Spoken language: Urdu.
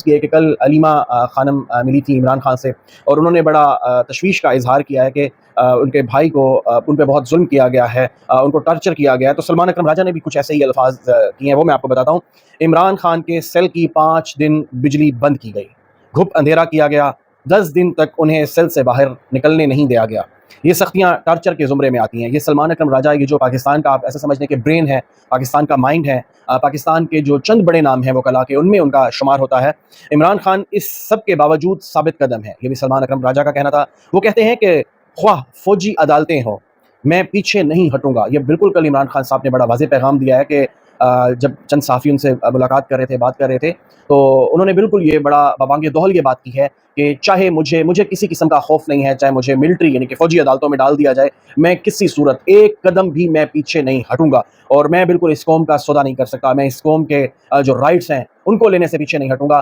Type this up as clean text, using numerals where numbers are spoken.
کی ہے کہ کل علیمہ خانم ملی تھی عمران خان سے، اور انہوں نے بڑا تشویش کا اظہار کیا ہے کہ ان کے بھائی کو ان پہ بہت ظلم کیا گیا ہے، ان کو ٹارچر کیا گیا ہے۔ تو سلمان اکرم راجہ نے بھی کچھ ایسے ہی الفاظ کیے ہیں، وہ میں آپ کو بتاتا ہوں۔ عمران خان کے سیل کی 5 دن بجلی بند کی گئی، گھپ اندھیرا کیا گیا، 10 دن تک انہیں سیل سے باہر نکلنے نہیں دیا گیا۔ یہ سختیاں ٹارچر کے زمرے میں آتی ہیں۔ یہ سلمان اکرم راجہ، یہ جو پاکستان کا آپ ایسا سمجھنے کہ برین ہے، پاکستان کا مائنڈ ہے، پاکستان کے جو چند بڑے نام ہیں وکلاء کے، ان میں ان کا شمار ہوتا ہے۔ عمران خان اس سب کے باوجود ثابت قدم ہے، یہ بھی سلمان اکرم راجہ کا کہنا تھا۔ وہ کہتے ہیں کہ خواہ فوجی عدالتیں ہوں، میں پیچھے نہیں ہٹوں گا۔ یہ بالکل کل عمران خان صاحب نے بڑا واضح پیغام دیا ہے کہ جب چند صحافی ان سے ملاقات کر رہے تھے، بات کر رہے تھے، تو انہوں نے بالکل یہ بڑا ببانگ دوہل یہ بات کی ہے کہ چاہے مجھے کسی قسم کا خوف نہیں ہے، چاہے مجھے ملٹری یعنی کہ فوجی عدالتوں میں ڈال دیا جائے، میں کسی صورت ایک قدم بھی میں پیچھے نہیں ہٹوں گا، اور میں بالکل اس قوم کا سودا نہیں کر سکتا، میں اس قوم کے جو رائٹس ہیں ان کو لینے سے پیچھے نہیں ہٹوں گا۔